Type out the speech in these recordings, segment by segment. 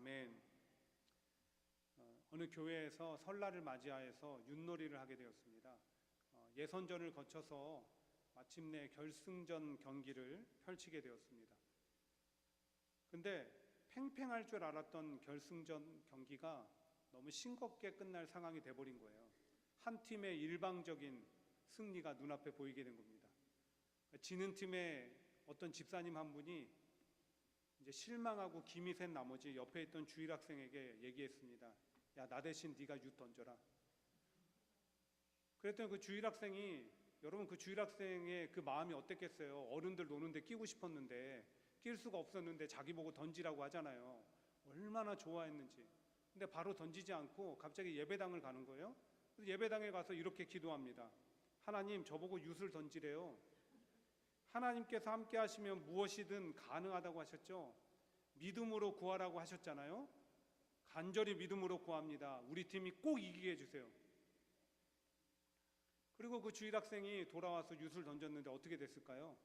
아멘. 어느 교회에서 설날을 맞이하여서 윷놀이를 하게 되었습니다. 예선전을 거쳐서 마침내 결승전 경기를 펼치게 되었습니다. 근데 팽팽할 줄 알았던 결승전 경기가 너무 싱겁게 끝날 상황이 돼버린 거예요. 한 팀의 일방적인 승리가 눈앞에 보이게 된 겁니다. 지는 팀의 어떤 집사님 한 분이 이제 실망하고 김이 샌 나머지 옆에 있던 주일학생에게 얘기했습니다. 야, 나 대신 네가 윷 던져라. 그랬더니 그 주일학생이, 여러분 그 주일학생의 그 마음이 어땠겠어요? 어른들 노는데 끼고 싶었는데 낄 수가 없었는데 자기 보고 던지라고 하잖아요. 얼마나 좋아했는지. 근데 바로 던지지 않고 갑자기 예배당을 가는 거예요. 그래서 예배당에 가서 이렇게 기도합니다. 하나님, 저보고 윷을 던지래요. 하나님께서 함께 하시면 무엇이든 가능하다고 하셨죠. 믿음으로 구하라고 하셨잖아요. 간절히 믿음으로 구합니다. 우리 팀이 꼭 이기게 해주세요. 그리고 그 주일학생이 돌아와서 윷을 던졌는데 어떻게 됐을까요?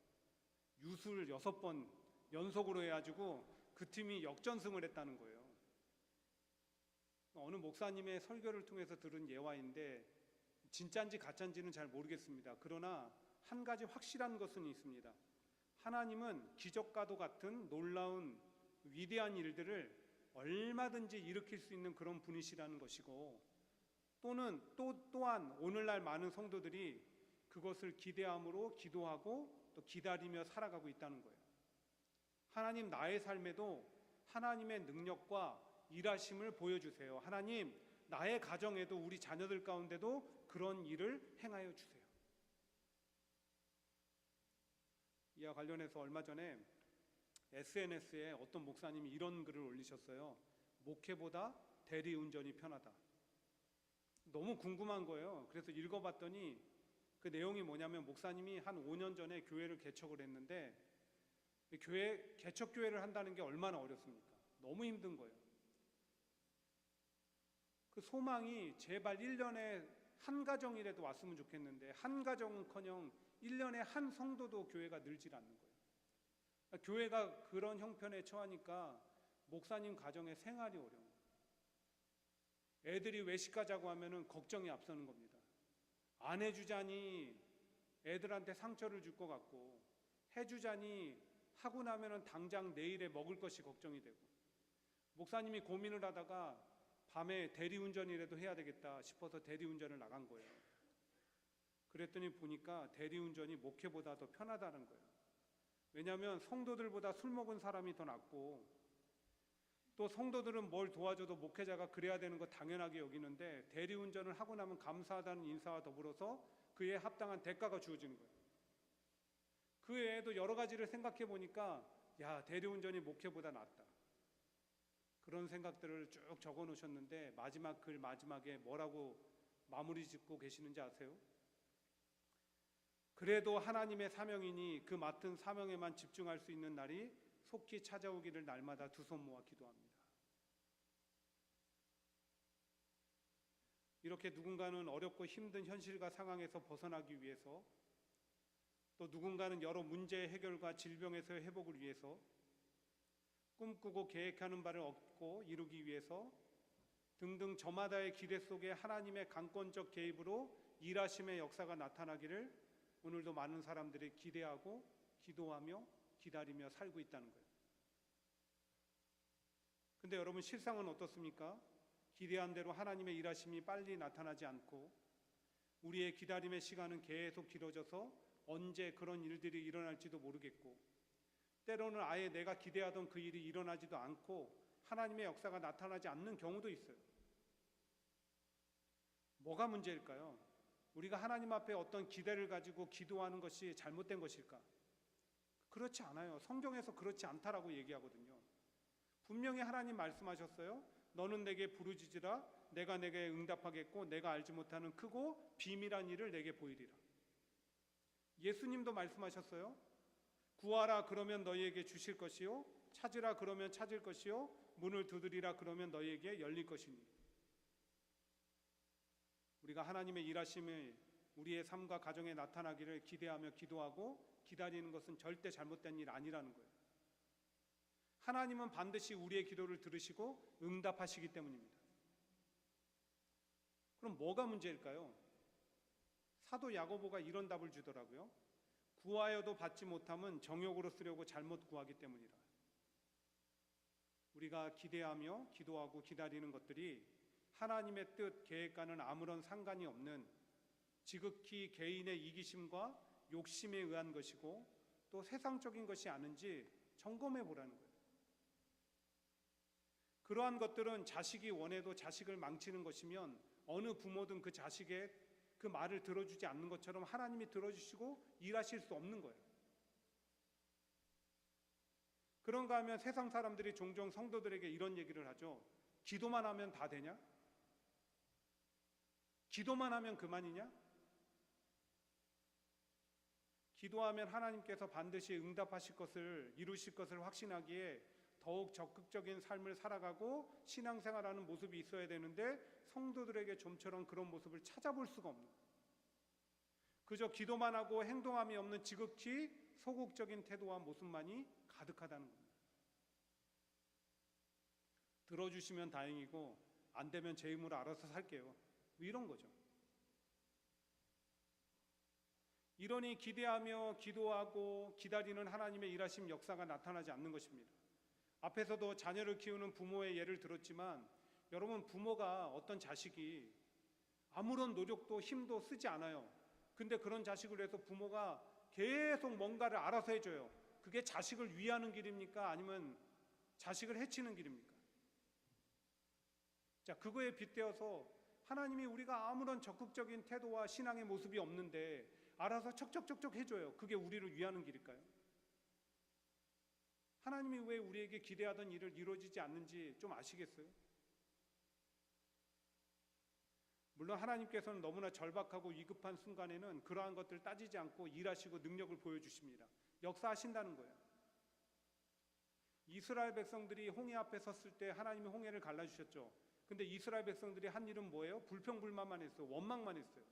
윷을 6번 연속으로 해가지고 그 팀이 역전승을 했다는 거예요. 어느 목사님의 설교를 통해서 들은 예화인데 진짜인지 가짜인지는 잘 모르겠습니다. 그러나 한 가지 확실한 것은 있습니다. 하나님은 기적과도 같은 놀라운 위대한 일들을 얼마든지 일으킬 수 있는 그런 분이시라는 것이고, 또한 오늘날 많은 성도들이 그것을 기대함으로 기도하고 또 기다리며 살아가고 있다는 거예요. 하나님, 나의 삶에도 하나님의 능력과 일하심을 보여주세요. 하나님, 나의 가정에도 우리 자녀들 가운데도 그런 일을 행하여 주세요. 이와 관련해서 얼마 전에 SNS에 어떤 목사님이 이런 글을 올리셨어요. 목회보다 대리운전이 편하다. 너무 궁금한 거예요. 그래서 읽어봤더니 그 내용이 뭐냐면, 목사님이 한 5년 전에 교회를 개척을 했는데, 개척교회를 한다는 게 얼마나 어렵습니까? 너무 힘든 거예요. 그 소망이 제발 1년에 한 가정이라도 왔으면 좋겠는데, 한 가정은커녕 1년에 한 성도도 교회가 늘질 않는 거예요. 교회가 그런 형편에 처하니까 목사님 가정의 생활이 어려운 거예요. 애들이 외식하자고 하면은 걱정이 앞서는 겁니다. 안 해주자니 애들한테 상처를 줄 것 같고, 해주자니 하고 나면은 당장 내일에 먹을 것이 걱정이 되고, 목사님이 고민을 하다가 밤에 대리운전이라도 해야 되겠다 싶어서 대리운전을 나간 거예요. 그랬더니 보니까 대리운전이 목회보다 더 편하다는 거예요. 왜냐하면 성도들보다 술 먹은 사람이 더 낫고, 또 성도들은 뭘 도와줘도 목회자가 그래야 되는 거 당연하게 여기는데, 대리운전을 하고 나면 감사하다는 인사와 더불어서 그에 합당한 대가가 주어지는 거예요. 그 외에도 여러 가지를 생각해 보니까, 야, 대리운전이 목회보다 낫다. 그런 생각들을 쭉 적어 놓으셨는데, 마지막 글 마지막에 뭐라고 마무리 짓고 계시는지 아세요? 그래도 하나님의 사명이니 그 맡은 사명에만 집중할 수 있는 날이 속히 찾아오기를 날마다 두 손 모아 기도합니다. 이렇게 누군가는 어렵고 힘든 현실과 상황에서 벗어나기 위해서, 또 누군가는 여러 문제의 해결과 질병에서의 회복을 위해서, 꿈꾸고 계획하는 바를 얻고 이루기 위해서 등등 저마다의 기대 속에 하나님의 강권적 개입으로 일하심의 역사가 나타나기를 오늘도 많은 사람들이 기대하고 기도하며 기다리며 살고 있다는 거예요. 근데 여러분, 실상은 어떻습니까? 기대한 대로 하나님의 일하심이 빨리 나타나지 않고, 우리의 기다림의 시간은 계속 길어져서 언제 그런 일들이 일어날지도 모르겠고, 때로는 아예 내가 기대하던 그 일이 일어나지도 않고 하나님의 역사가 나타나지 않는 경우도 있어요. 뭐가 문제일까요? 우리가 하나님 앞에 어떤 기대를 가지고 기도하는 것이 잘못된 것일까? 그렇지 않아요. 성경에서 그렇지 않다라고 얘기하거든요. 분명히 하나님 말씀하셨어요. 너는 내게 부르짖으라. 내가 내게 응답하겠고 내가 알지 못하는 크고 비밀한 일을 내게 보이리라. 예수님도 말씀하셨어요. 구하라 그러면 너희에게 주실 것이요, 찾으라 그러면 찾을 것이요, 문을 두드리라 그러면 너희에게 열릴 것이니. 우리가 하나님의 일하심을 우리의 삶과 가정에 나타나기를 기대하며 기도하고 기다리는 것은 절대 잘못된 일 아니라는 거예요. 하나님은 반드시 우리의 기도를 들으시고 응답하시기 때문입니다. 그럼 뭐가 문제일까요? 사도 야고보가 이런 답을 주더라고요. 구하여도 받지 못함은 정욕으로 쓰려고 잘못 구하기 때문이라. 우리가 기대하며 기도하고 기다리는 것들이 하나님의 뜻, 계획과는 아무런 상관이 없는 지극히 개인의 이기심과 욕심에 의한 것이고 또 세상적인 것이 아닌지 점검해 보라는 거예요. 그러한 것들은 자식이 원해도 자식을 망치는 것이면 어느 부모든 그 자식의 그 말을 들어주지 않는 것처럼 하나님이 들어주시고 일하실 수 없는 거예요. 그런가 하면 세상 사람들이 종종 성도들에게 이런 얘기를 하죠. 기도만 하면 다 되냐? 기도만 하면 그만이냐? 기도하면 하나님께서 반드시 응답하실 것을 이루실 것을 확신하기에 더욱 적극적인 삶을 살아가고 신앙생활하는 모습이 있어야 되는데 성도들에게 좀처럼 그런 모습을 찾아볼 수가 없는 거예요. 그저 기도만 하고 행동함이 없는 지극히 소극적인 태도와 모습만이 가득하다는 겁니다. 들어주시면 다행이고 안 되면 제 힘으로 알아서 살게요. 이런 거죠. 이러니 기대하며 기도하고 기다리는 하나님의 일하심 역사가 나타나지 않는 것입니다. 앞에서도 자녀를 키우는 부모의 예를 들었지만 여러분, 부모가 어떤 자식이 아무런 노력도 힘도 쓰지 않아요. 근데 그런 자식을 위해서 부모가 계속 뭔가를 알아서 해줘요. 그게 자식을 위하는 길입니까? 아니면 자식을 해치는 길입니까? 자, 그거에 빗대어서 하나님이 우리가 아무런 적극적인 태도와 신앙의 모습이 없는데 알아서 척척척척 해줘요. 그게 우리를 위하는 길일까요? 하나님이 왜 우리에게 기대하던 일을 이루어지지 않는지 좀 아시겠어요? 물론 하나님께서는 너무나 절박하고 위급한 순간에는 그러한 것들 따지지 않고 일하시고 능력을 보여주십니다. 역사하신다는 거예요. 이스라엘 백성들이 홍해 앞에 섰을 때 하나님이 홍해를 갈라주셨죠. 근데 이스라엘 백성들이 한 일은 뭐예요? 불평불만만 했어요. 원망만 했어요.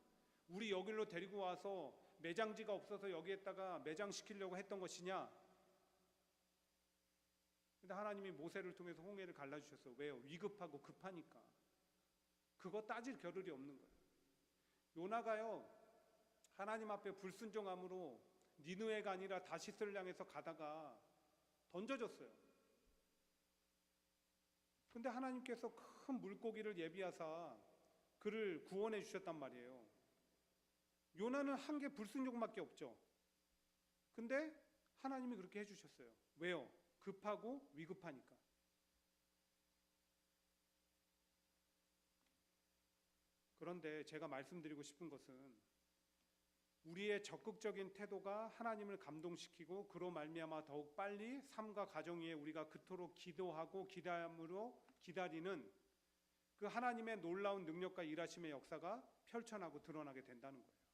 우리 여기로 데리고 와서 매장지가 없어서 여기에다가 매장시키려고 했던 것이냐? 근데 하나님이 모세를 통해서 홍해를 갈라주셨어요. 왜요? 위급하고 급하니까. 그거 따질 겨를이 없는 거예요. 요나가요, 하나님 앞에 불순종함으로 니느웨가 아니라 다시스를 향해서 가다가 던져졌어요. 근데 하나님께서 큰 물고기를 예비하사 그를 구원해 주셨단 말이에요. 요나는 한 게 불순종밖에 없죠. 근데 하나님이 그렇게 해주셨어요. 왜요? 급하고 위급하니까. 그런데 제가 말씀드리고 싶은 것은 우리의 적극적인 태도가 하나님을 감동시키고 그로 말미암아 더욱 빨리 삶과 가정 위에 우리가 그토록 기도하고 기다림으로 기다리는 그 하나님의 놀라운 능력과 일하심의 역사가 펼쳐나고 드러나게 된다는 거예요.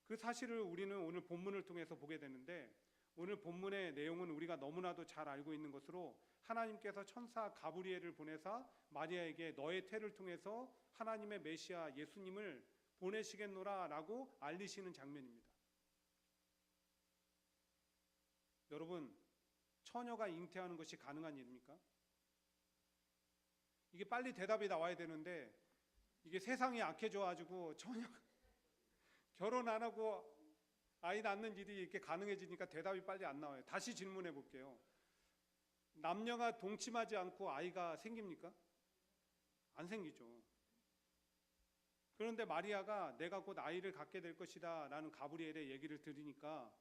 그 사실을 우리는 오늘 본문을 통해서 보게 되는데, 오늘 본문의 내용은 우리가 너무나도 잘 알고 있는 것으로 하나님께서 천사 가브리엘을 보내사 마리아에게 너의 태를 통해서 하나님의 메시아 예수님을 보내시겠노라 라고 알리시는 장면입니다. 여러분, 처녀가 잉태하는 것이 가능한 일입니까? 이게 빨리 대답이 나와야 되는데 이게 세상이 악해져가지고 처녀가 결혼 안 하고 아이 낳는 일이 이렇게 가능해지니까 대답이 빨리 안 나와요. 다시 질문해 볼게요. 남녀가 동침하지 않고 아이가 생깁니까? 안 생기죠. 그런데 마리아가 내가 곧 아이를 갖게 될 것이다 라는 가브리엘의 얘기를 들으니까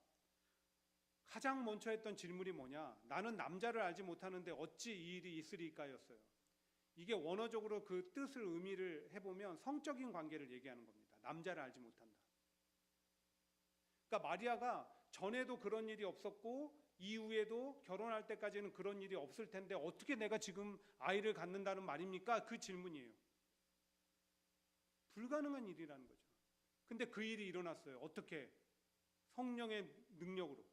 가장 먼저 했던 질문이 뭐냐? 나는 남자를 알지 못하는데 어찌 이 일이 있으리까였어요. 이게 원어적으로 그 뜻을 의미를 해보면 성적인 관계를 얘기하는 겁니다. 남자를 알지 못한다. 그러니까 마리아가 전에도 그런 일이 없었고 이후에도 결혼할 때까지는 그런 일이 없을 텐데 어떻게 내가 지금 아이를 갖는다는 말입니까? 그 질문이에요. 불가능한 일이라는 거죠. 근데 그 일이 일어났어요. 어떻게? 성령의 능력으로.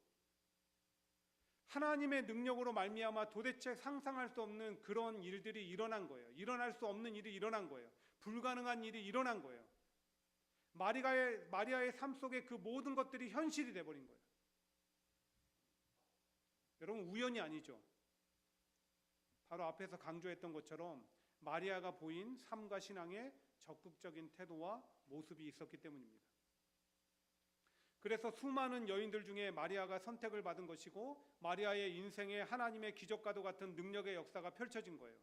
하나님의 능력으로 말미암아 도대체 상상할 수 없는 그런 일들이 일어난 거예요. 일어날 수 없는 일이 일어난 거예요. 불가능한 일이 일어난 거예요. 마리아의 삶 속에 그 모든 것들이 현실이 돼버린 거예요. 여러분, 우연이 아니죠. 바로 앞에서 강조했던 것처럼 마리아가 보인 삶과 신앙의 적극적인 태도와 모습이 있었기 때문입니다. 그래서 수많은 여인들 중에 마리아가 선택을 받은 것이고, 마리아의 인생에 하나님의 기적과도 같은 능력의 역사가 펼쳐진 거예요.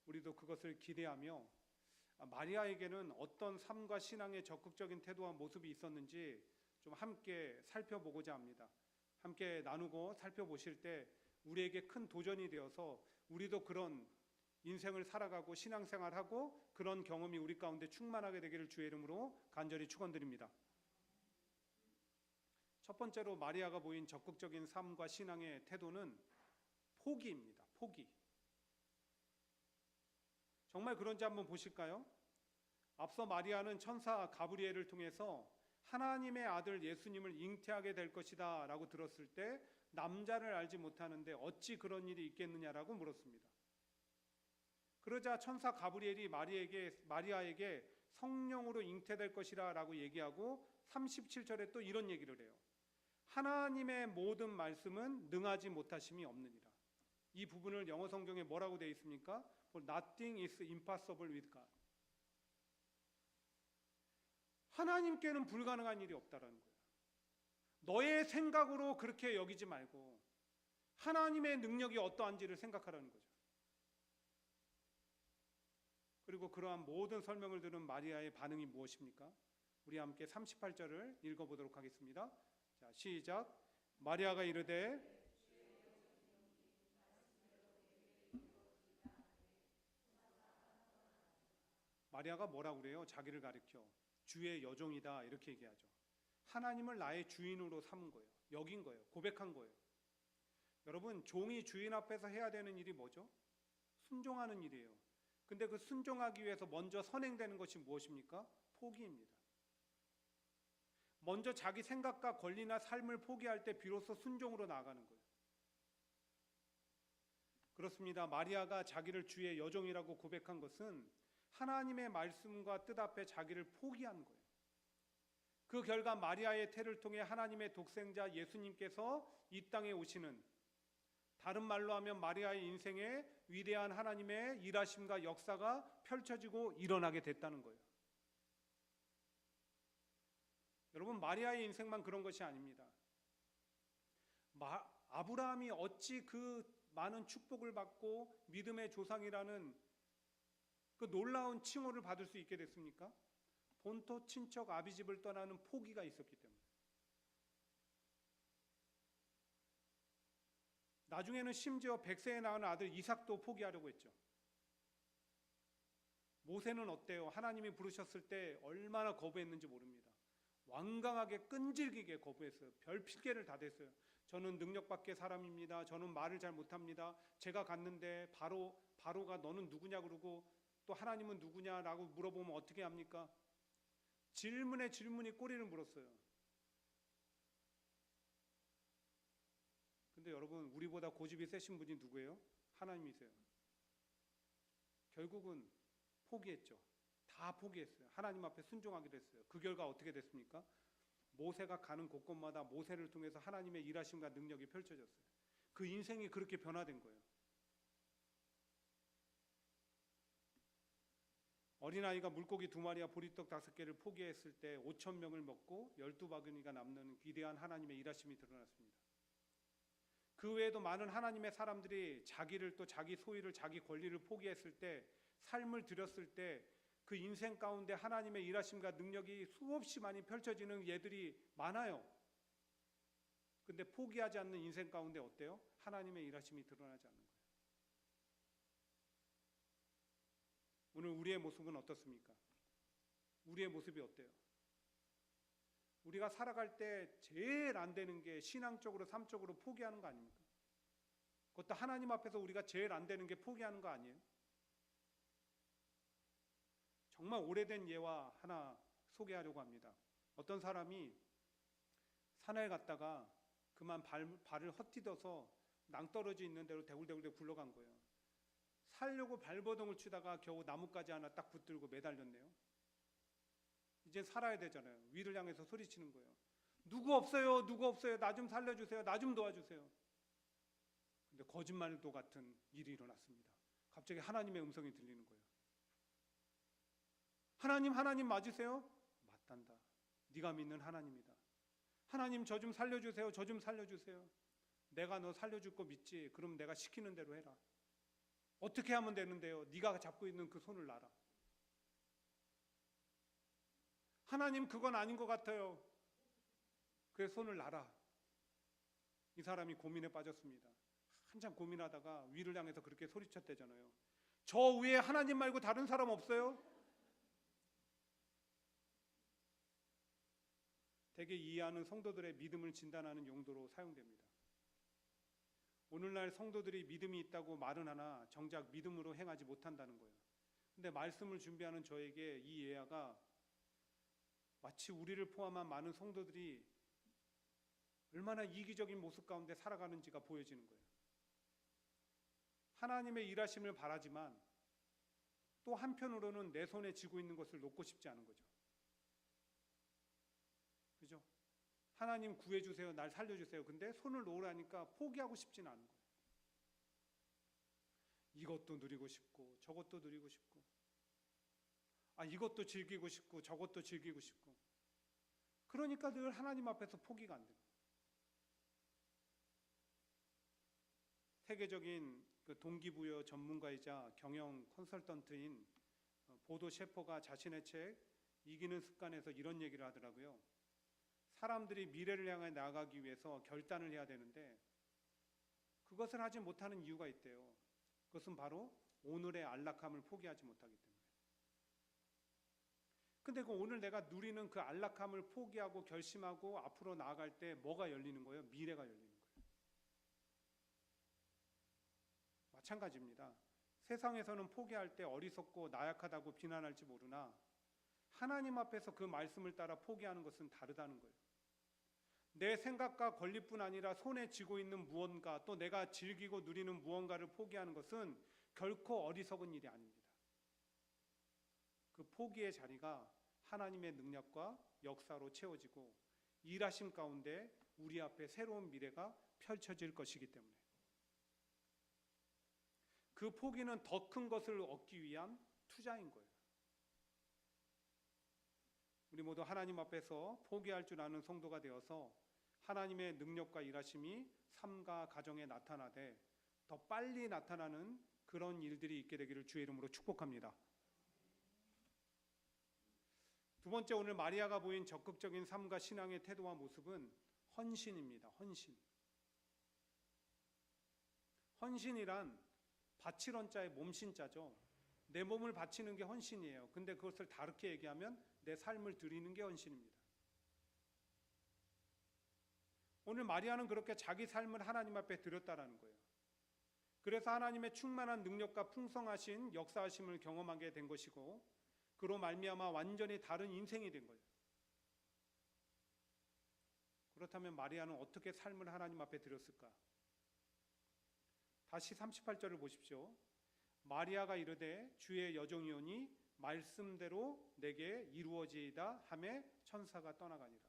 우리도 그것을 기대하며 마리아에게는 어떤 삶과 신앙의 적극적인 태도와 모습이 있었는지 좀 함께 살펴보고자 합니다. 함께 나누고 살펴보실 때 우리에게 큰 도전이 되어서 우리도 그런 인생을 살아가고 신앙생활하고 그런 경험이 우리 가운데 충만하게 되기를 주의 이름으로 간절히 축원드립니다. 첫 번째로 마리아가 보인 적극적인 삶과 신앙의 태도는 포기입니다. 포기. 정말 그런지 한번 보실까요? 앞서 마리아는 천사 가브리엘을 통해서 하나님의 아들 예수님을 잉태하게 될 것이다 라고 들었을 때 남자를 알지 못하는데 어찌 그런 일이 있겠느냐라고 물었습니다. 그러자 천사 가브리엘이 마리아에게 성령으로 잉태될 것이라 라고 얘기하고 37절에 또 이런 얘기를 해요. 하나님의 모든 말씀은 능하지 못하심이 없느니라. 이 부분을 영어 성경에 뭐라고 되어 있습니까? Nothing is impossible with God. 하나님께는 불가능한 일이 없다라는 거예요. 너의 생각으로 그렇게 여기지 말고 하나님의 능력이 어떠한지를 생각하라는 거죠. 그리고 그러한 모든 설명을 들은 마리아의 반응이 무엇입니까? 우리 함께 38절을 읽어보도록 하겠습니다. 자, 시작. 마리아가 이르되 마리아가 뭐라고 그래요? 자기를 가리켜 주의 여종이다 이렇게 얘기하죠. 하나님을 나의 주인으로 삼은 거예요. 여긴 거예요. 고백한 거예요. 여러분, 종이 주인 앞에서 해야 되는 일이 뭐죠? 순종하는 일이에요. 근데 그 순종하기 위해서 먼저 선행되는 것이 무엇입니까? 포기입니다. 먼저 자기 생각과 권리나 삶을 포기할 때 비로소 순종으로 나아가는 거예요. 그렇습니다. 마리아가 자기를 주의 여종이라고 고백한 것은 하나님의 말씀과 뜻 앞에 자기를 포기한 거예요. 그 결과 마리아의 태를 통해 하나님의 독생자 예수님께서 이 땅에 오시는, 다른 말로 하면 마리아의 인생에 위대한 하나님의 일하심과 역사가 펼쳐지고 일어나게 됐다는 거예요. 여러분, 마리아의 인생만 그런 것이 아닙니다. 아브라함이 어찌 그 많은 축복을 받고 믿음의 조상이라는 그 놀라운 칭호를 받을 수 있게 됐습니까? 본토 친척 아비집을 떠나는 포기가 있었기 때문에. 나중에는 심지어 100세에 낳은 아들 이삭도 포기하려고 했죠. 모세는 어때요? 하나님이 부르셨을 때 얼마나 거부했는지 모릅니다. 완강하게 끈질기게 거부했어요. 별 핑계를 다 댔어요. 저는 능력 밖의 사람입니다. 저는 말을 잘 못합니다. 제가 갔는데 바로가 너는 누구냐 그러고 또 하나님은 누구냐라고 물어보면 어떻게 합니까? 질문에 질문이 꼬리를 물었어요. 근데 여러분, 우리보다 고집이 세신 분이 누구예요? 하나님이세요. 결국은 포기했죠. 다 포기했어요. 하나님 앞에 순종하기로 했어요. 그 결과 어떻게 됐습니까? 모세가 가는 곳곳마다 모세를 통해서 하나님의 일하심과 능력이 펼쳐졌어요. 그 인생이 그렇게 변화된 거예요. 어린아이가 물고기 2마리와 보리떡 5개를 포기했을 때 5,000명을 먹고 12바구니가 남는 위대한 하나님의 일하심이 드러났습니다. 그 외에도 많은 하나님의 사람들이 자기를 또 자기 소유를 자기 권리를 포기했을 때, 삶을 들였을 때 그 인생 가운데 하나님의 일하심과 능력이 수없이 많이 펼쳐지는 예들이 많아요. 근데 포기하지 않는 인생 가운데 어때요? 하나님의 일하심이 드러나지 않는 거예요. 오늘 우리의 모습은 어떻습니까? 우리의 모습이 어때요? 우리가 살아갈 때 제일 안 되는 게 신앙적으로, 삶적으로 포기하는 거 아닙니까? 그것도 하나님 앞에서 우리가 제일 안 되는 게 포기하는 거 아니에요? 정말 오래된 예화 하나 소개하려고 합니다. 어떤 사람이 산에 갔다가 그만 발을 헛디뎌서 낭떠러지 있는 대로 대굴대굴 굴러간 거예요. 살려고 발버둥을 치다가 겨우 나뭇가지 하나 딱 붙들고 매달렸네요. 이제 살아야 되잖아요. 위를 향해서 소리치는 거예요. 누구 없어요? 누구 없어요? 나 좀 살려주세요. 나 좀 도와주세요. 근데 거짓말도 같은 일이 일어났습니다. 갑자기 하나님의 음성이 들리는 거예요. 하나님 맞으세요? 맞단다. 네가 믿는 하나님이다. 하나님 저 좀 살려주세요. 저 좀 살려주세요. 내가 너 살려줄 거 믿지? 그럼 내가 시키는 대로 해라. 어떻게 하면 되는데요? 네가 잡고 있는 그 손을 놔라. 하나님 그건 아닌 것 같아요. 그래서 손을 놔라. 이 사람이 고민에 빠졌습니다. 한참 고민하다가 위를 향해서 그렇게 소리쳤대잖아요. 저 위에 하나님 말고 다른 사람 없어요? 대개 이해하는 성도들의 믿음을 진단하는 용도로 사용됩니다. 오늘날 성도들이 믿음이 있다고 말은 하나 정작 믿음으로 행하지 못한다는 거예요. 근데 말씀을 준비하는 저에게 이 예화가 마치 우리를 포함한 많은 성도들이 얼마나 이기적인 모습 가운데 살아가는지가 보여지는 거예요. 하나님의 일하심을 바라지만 또 한편으로는 내 손에 쥐고 있는 것을 놓고 싶지 않은 거죠. 그죠? 하나님 구해주세요. 날 살려주세요. 근데 손을 놓으라니까 포기하고 싶지는 않은 거예요. 이것도 누리고 싶고 저것도 누리고 싶고 이것도 즐기고 싶고 저것도 즐기고 싶고 그러니까 늘 하나님 앞에서 포기가 안 돼요. 세계적인 그 동기부여 전문가이자 경영 컨설턴트인 보도 셰퍼가 자신의 책 이기는 습관에서 이런 얘기를 하더라고요. 사람들이 미래를 향해 나아가기 위해서 결단을 해야 되는데 그것을 하지 못하는 이유가 있대요. 그것은 바로 오늘의 안락함을 포기하지 못하기 때문에. 근데 그 오늘 내가 누리는 그 안락함을 포기하고 결심하고 앞으로 나아갈 때 뭐가 열리는 거예요? 미래가 열리는 거예요. 마찬가지입니다. 세상에서는 포기할 때 어리석고 나약하다고 비난할지 모르나 하나님 앞에서 그 말씀을 따라 포기하는 것은 다르다는 거예요. 내 생각과 권리뿐 아니라 손에 쥐고 있는 무언가 또 내가 즐기고 누리는 무언가를 포기하는 것은 결코 어리석은 일이 아닙니다. 그 포기의 자리가 하나님의 능력과 역사로 채워지고 일하심 가운데 우리 앞에 새로운 미래가 펼쳐질 것이기 때문에 그 포기는 더 큰 것을 얻기 위한 투자인 거예요. 우리 모두 하나님 앞에서 포기할 줄 아는 성도가 되어서 하나님의 능력과 일하심이 삶과 가정에 나타나되 더 빨리 나타나는 그런 일들이 있게 되기를 주의 이름으로 축복합니다. 두 번째, 오늘 마리아가 보인 적극적인 삶과 신앙의 태도와 모습은 헌신입니다. 헌신이란 바칠 헌자의 몸신자죠. 내 몸을 바치는 게 헌신이에요. 근데 그것을 다르게 얘기하면 내 삶을 드리는 게 헌신입니다. 오늘 마리아는 그렇게 자기 삶을 하나님 앞에 드렸다라는 거예요. 그래서 하나님의 충만한 능력과 풍성하신 역사하심을 경험하게 된 것이고 그로 말미암아 완전히 다른 인생이 된 거예요. 그렇다면 마리아는 어떻게 삶을 하나님 앞에 드렸을까? 다시 38절을 보십시오. 마리아가 이르되 주의 여종이오니 말씀대로 내게 이루어지이다 하매 천사가 떠나가니라.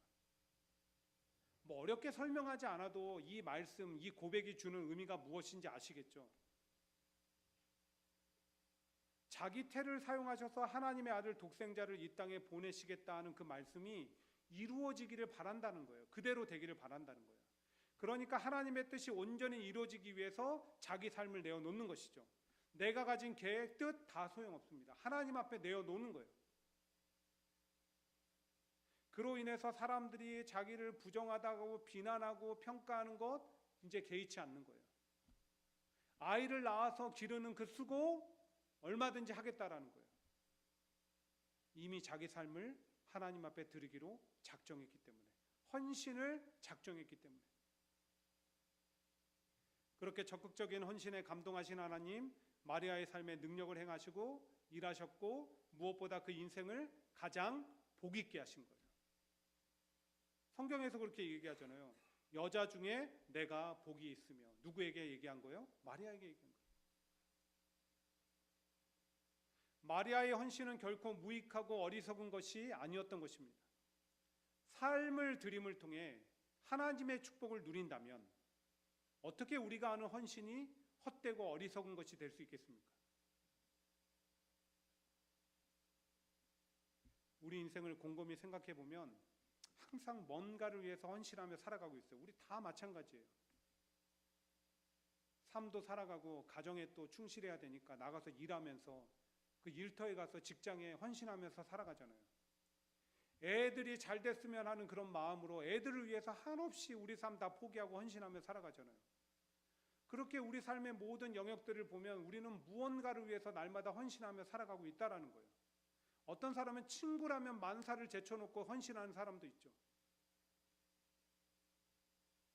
어렵게 설명하지 않아도 이 말씀, 이 고백이 주는 의미가 무엇인지 아시겠죠? 자기 태를 사용하셔서 하나님의 아들 독생자를 이 땅에 보내시겠다 하는 그 말씀이 이루어지기를 바란다는 거예요. 그대로 되기를 바란다는 거예요. 그러니까 하나님의 뜻이 온전히 이루어지기 위해서 자기 삶을 내어놓는 것이죠. 내가 가진 계획, 뜻 다 소용없습니다. 하나님 앞에 내어놓는 거예요. 그로 인해서 사람들이 자기를 부정하다고 비난하고 평가하는 것 이제 개의치 않는 거예요. 아이를 낳아서 기르는 그 수고 얼마든지 하겠다라는 거예요. 이미 자기 삶을 하나님 앞에 드리기로 작정했기 때문에, 헌신을 작정했기 때문에. 그렇게 적극적인 헌신에 감동하신 하나님, 마리아의 삶에 능력을 행하시고 일하셨고 무엇보다 그 인생을 가장 복 있게 하신 거예요. 성경에서 그렇게 얘기하잖아요. 여자 중에 내가 복이 있으며. 누구에게 얘기한 거예요? 마리아에게 얘기한 거예요. 마리아의 헌신은 결코 무익하고 어리석은 것이 아니었던 것입니다. 삶을 드림을 통해 하나님의 축복을 누린다면 어떻게 우리가 하는 헌신이 헛되고 어리석은 것이 될 수 있겠습니까? 우리 인생을 곰곰이 생각해 보면 항상 뭔가를 위해서 헌신하며 살아가고 있어요. 우리 다 마찬가지예요. 삶도 살아가고 가정에 또 충실해야 되니까 나가서 일하면서 그 일터에 가서 직장에 헌신하면서 살아가잖아요. 애들이 잘 됐으면 하는 그런 마음으로 애들을 위해서 한없이 우리 삶 다 포기하고 헌신하며 살아가잖아요. 그렇게 우리 삶의 모든 영역들을 보면 우리는 무언가를 위해서 날마다 헌신하며 살아가고 있다라는 거예요. 어떤 사람은 친구라면 만사를 제쳐놓고 헌신하는 사람도 있죠.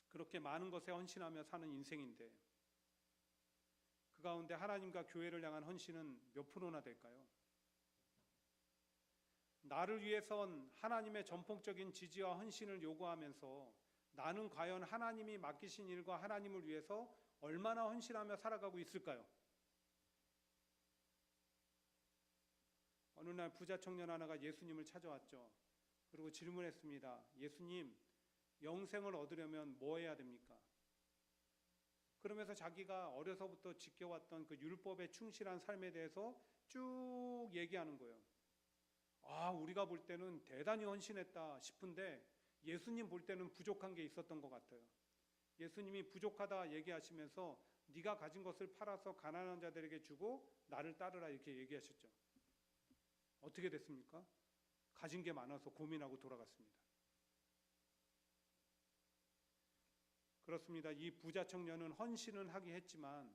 그렇게 많은 것에 헌신하며 사는 인생인데 그 가운데 하나님과 교회를 향한 헌신은 몇 프로나 될까요? 나를 위해선 하나님의 전폭적인 지지와 헌신을 요구하면서 나는 과연 하나님이 맡기신 일과 하나님을 위해서 얼마나 헌신하며 살아가고 있을까요? 어느 날 부자 청년 하나가 예수님을 찾아왔죠. 그리고 질문했습니다. 예수님, 영생을 얻으려면 뭐 해야 됩니까? 그러면서 자기가 어려서부터 지켜왔던 그 율법에 충실한 삶에 대해서 쭉 얘기하는 거예요. 우리가 볼 때는 대단히 헌신했다 싶은데 예수님 볼 때는 부족한 게 있었던 것 같아요. 예수님이 부족하다 얘기하시면서 네가 가진 것을 팔아서 가난한 자들에게 주고 나를 따르라 이렇게 얘기하셨죠. 어떻게 됐습니까? 가진 게 많아서 고민하고 돌아갔습니다. 그렇습니다. 이 부자 청년은 헌신은 하긴 했지만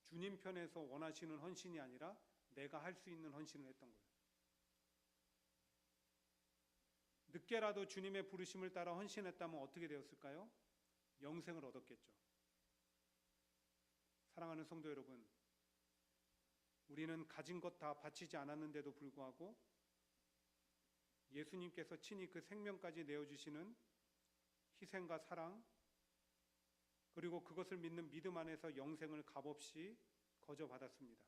주님 편에서 원하시는 헌신이 아니라 내가 할 수 있는 헌신을 했던 거예요. 늦게라도 주님의 부르심을 따라 헌신했다면 어떻게 되었을까요? 영생을 얻었겠죠. 사랑하는 성도 여러분, 우리는 가진 것 다 바치지 않았는데도 불구하고 예수님께서 친히 그 생명까지 내어주시는 희생과 사랑, 그리고 그것을 믿는 믿음 안에서 영생을 값없이 거저받았습니다.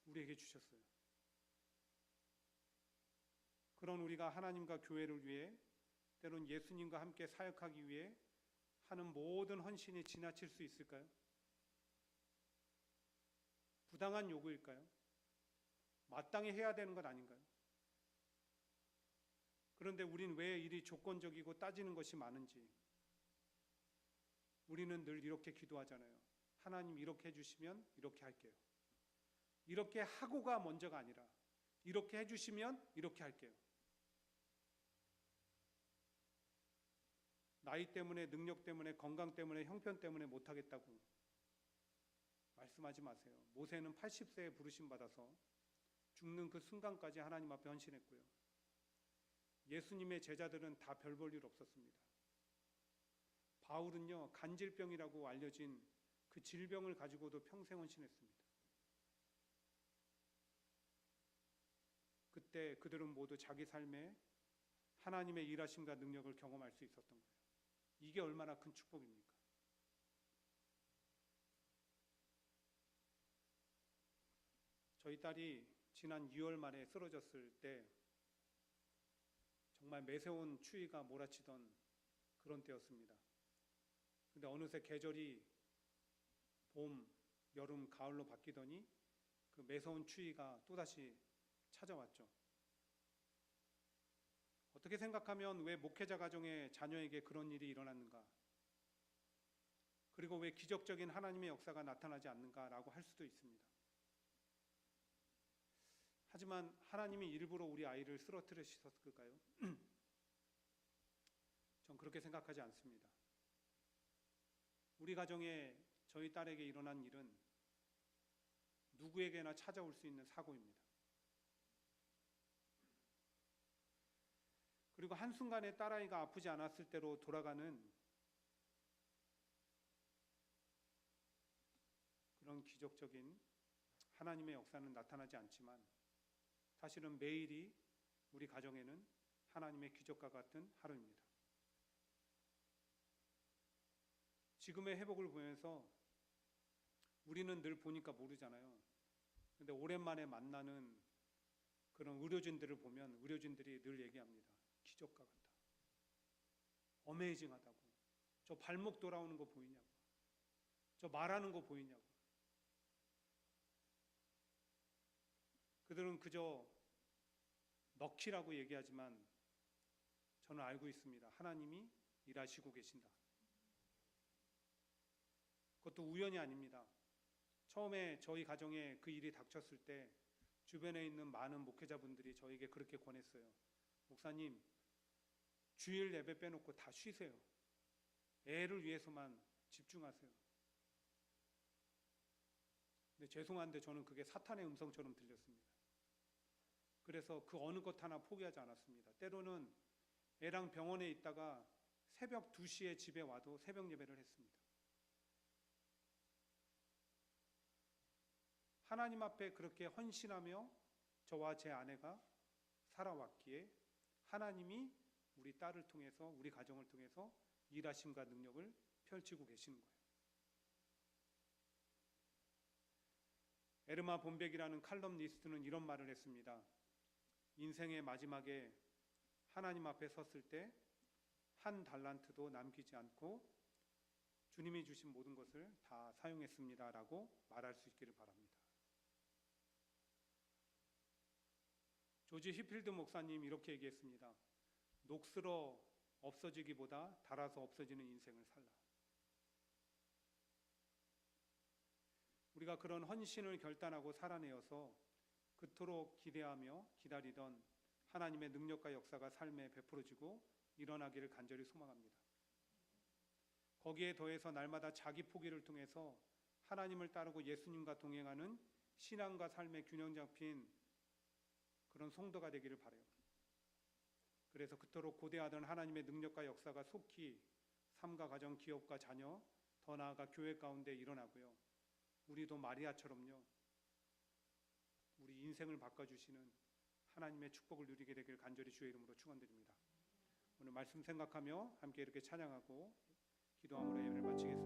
우리에게 주셨어요. 그런 우리가 하나님과 교회를 위해 때론 예수님과 함께 사역하기 위해 하는 모든 헌신이 지나칠 수 있을까요? 부당한 요구일까요? 마땅히 해야 되는 것 아닌가요? 그런데 우린 왜 이리 조건적이고 따지는 것이 많은지 우리는 늘 이렇게 기도하잖아요. 하나님 이렇게 해주시면 이렇게 할게요. 이렇게 하고가 먼저가 아니라 이렇게 해주시면 이렇게 할게요. 나이 때문에, 능력 때문에, 건강 때문에, 형편 때문에 못하겠다고 말씀하지 마세요. 모세는 80세에 부르심 받아서 죽는 그 순간까지 하나님 앞에 헌신했고요. 예수님의 제자들은 다 별 볼 일 없었습니다. 바울은요, 간질병이라고 알려진 그 질병을 가지고도 평생 헌신했습니다. 그때 그들은 모두 자기 삶에 하나님의 일하심과 능력을 경험할 수 있었던 거예요. 이게 얼마나 큰 축복입니까? 저희 딸이 지난 2월 말에 쓰러졌을 때 정말 매서운 추위가 몰아치던 그런 때였습니다. 근데 어느새 계절이 봄, 여름, 가을로 바뀌더니 그 매서운 추위가 또다시 찾아왔죠. 어떻게 생각하면 왜 목회자 가정의 자녀에게 그런 일이 일어났는가? 그리고 왜 기적적인 하나님의 역사가 나타나지 않는가라고 할 수도 있습니다. 하지만 하나님이 일부러 우리 아이를 쓰러뜨리셨을까요? 전 그렇게 생각하지 않습니다. 우리 가정에 저희 딸에게 일어난 일은 누구에게나 찾아올 수 있는 사고입니다. 그리고 한순간에 딸아이가 아프지 않았을 때로 돌아가는 그런 기적적인 하나님의 역사는 나타나지 않지만 사실은 매일이 우리 가정에는 하나님의 기적과 같은 하루입니다. 지금의 회복을 보면서 우리는 늘 보니까 모르잖아요. 근데 오랜만에 만나는 그런 의료진들을 보면 의료진들이 늘 얘기합니다. 기적과 같다. 어메이징하다고. 저 발목 돌아오는 거 보이냐고. 저 말하는 거 보이냐고. 그들은 그저 럭키라고 얘기하지만 저는 알고 있습니다. 하나님이 일하시고 계신다. 그것도 우연이 아닙니다. 처음에 저희 가정에 그 일이 닥쳤을 때 주변에 있는 많은 목회자분들이 저에게 그렇게 권했어요. 목사님, 주일 예배 빼놓고 다 쉬세요. 애를 위해서만 집중하세요. 근데 죄송한데 저는 그게 사탄의 음성처럼 들렸습니다. 그래서 그 어느 것 하나 포기하지 않았습니다. 때로는 애랑 병원에 있다가 새벽 2시에 집에 와도 새벽 예배를 했습니다. 하나님 앞에 그렇게 헌신하며 저와 제 아내가 살아왔기에 하나님이 우리 딸을 통해서, 우리 가정을 통해서 일하심과 능력을 펼치고 계시는 거예요. 에르마 본백이라는 칼럼니스트는 이런 말을 했습니다. 인생의 마지막에 하나님 앞에 섰을 때 한 달란트도 남기지 않고 주님이 주신 모든 것을 다 사용했습니다라고 말할 수 있기를 바랍니다. 조지 휘필드 목사님 이렇게 얘기했습니다. 녹슬어 없어지기보다 닳아서 없어지는 인생을 살라. 우리가 그런 헌신을 결단하고 살아내어서 그토록 기대하며 기다리던 하나님의 능력과 역사가 삶에 베풀어지고 일어나기를 간절히 소망합니다. 거기에 더해서 날마다 자기 포기를 통해서 하나님을 따르고 예수님과 동행하는 신앙과 삶의 균형 잡힌 그런 성도가 되기를 바라요. 그래서 그토록 고대하던 하나님의 능력과 역사가 속히 삶과 가정, 기업과 자녀, 더 나아가 교회 가운데 일어나고요. 우리도 마리아처럼요. 우리 인생을 바꿔주시는 하나님의 축복을 누리게 되길 간절히 주의 이름으로 축원드립니다. 오늘 말씀 생각하며 함께 이렇게 찬양하고 기도함으로 예배를 마치겠습니다.